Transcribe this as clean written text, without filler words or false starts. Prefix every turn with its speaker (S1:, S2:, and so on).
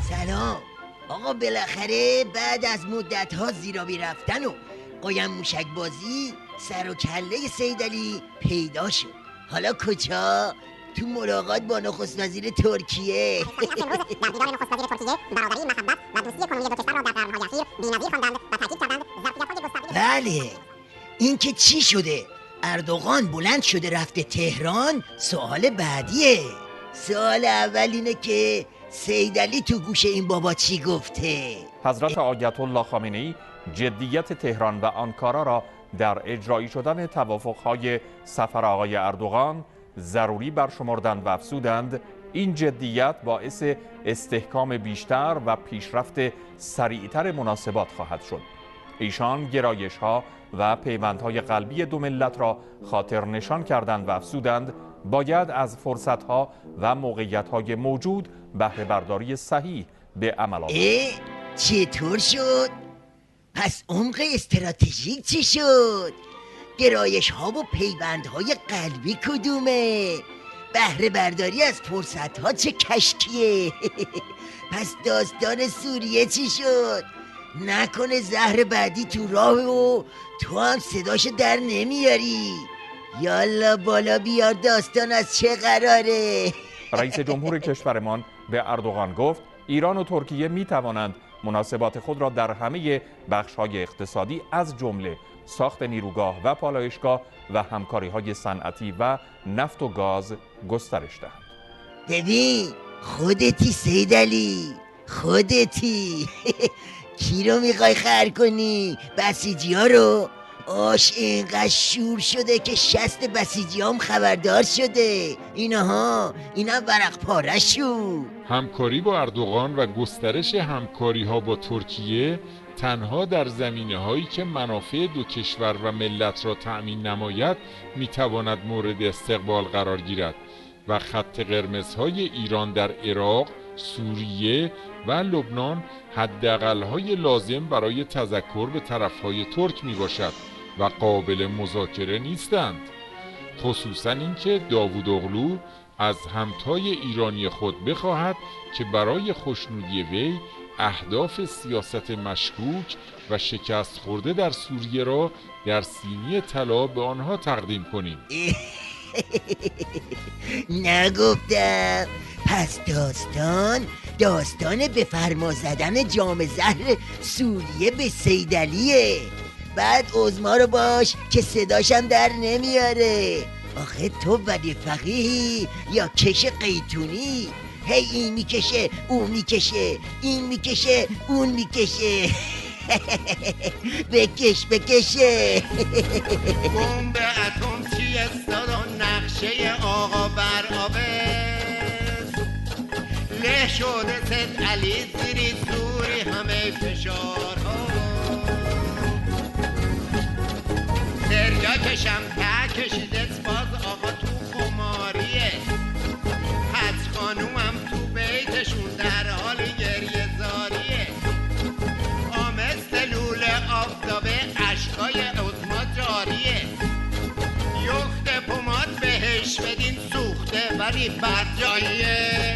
S1: سلام آقا، بالاخره بعد از مدت‌ها زیرابی رفتن و قایم موشک بازی سر و کله سیدعلی پیدا شد. حالا کجا؟ تو ملاقات با نخست وزیر ترکیه.
S2: در دیدار نخست وزیر ترکیه برادری، محبت و دوستی کنونی دو کشور را در قرن‌های اخیر بی‌نظیر خواندند و تاکید کردند ظرفیت‌های گسترده.
S1: بله، این که چی شده؟ اردوغان بلند شده رفته تهران؟ سوال بعدیه. سوال اول اینه که سیدعلی تو گوش این بابا چی گفته؟
S3: حضرت آیت الله خامنه‌ای جدیت تهران و آنکارا را در اجرایی شدن توافق‌های سفر آقای اردوغان ضروری برشمردند و افزودند این جدیت باعث استحکام بیشتر و پیشرفت سریعتر مناسبات خواهد شد. ایشان گرایش‌ها و پیوندهای قلبی دو ملت را خاطر نشان کردند و افزودند باید از فرصت‌ها و موقعیت‌های موجود بهره برداری صحیح به عمل آورد.
S1: چطور شد؟ پس عمق استراتژیک چی شد؟ گرایش ها و پیوند های قلبی کدومه؟ بهره برداری از فرصت ها چه کشکیه؟ پس داستان سوریه چی شد؟ نکنه زهر بعدی تو راه و تو هم صداشو در نمیاری؟ یالا بالا بیار داستان از چه قراره؟
S3: رئیس جمهور کشورمان به اردوغان گفت ایران و ترکیه می توانند مناسبات خود را در همه بخش‌های اقتصادی از جمله ساخت نیروگاه و پالایشگاه و همکاری‌های صنعتی و نفت و گاز گسترش دهند.
S1: ببین خودتی سیدعلی، خودتی. کی رو میخوای خر کنی؟ بسیجی ها رو؟ آش اینقدر شور شده که شست بسیجی هم خبردار شده. اینا ورق پاره شو.
S4: همکاری با اردوغان و گسترش همکاری ها با ترکیه تنها در زمینه هایی که منافع دو کشور و ملت را تأمین نماید میتواند مورد استقبال قرار گیرد و خط قرمزهای ایران در عراق، سوریه و لبنان حداقل‌های لازم برای تذکر به طرفهای ترک می باشد و قابل مذاکره نیستند. خصوصا اینکه داوود اغلو از همتای ایرانی خود بخواهد که برای خوشنودی وی اهداف سیاست مشکوک و شکست خورده در سوریه را در سینی طلا به آنها تقدیم کنیم.
S1: نگفتم؟ پس داستان به فرما زدن جام زهر سوریه به سیدعلیه. بعد عظما رو باش که صداشم در نمیاره. آخه تو ولی فقیهی یا کش قیتونی؟ هی این میکشه اون میکشه، این میکشه اون میکشه. بکشه.
S5: بمب اتم چی استاد و نقشه آقا بر آبست له شده سیدعلی زیری زوری همه فشارها دریا کشم ته کشیده باز آقا تو خماریه حج خانومم تو بیتشون در حال گریه زاریه آمست لوله آفتابه عشقای عظما جاریه یخت پوماد بهش بدین سوخته ولی بد جاییه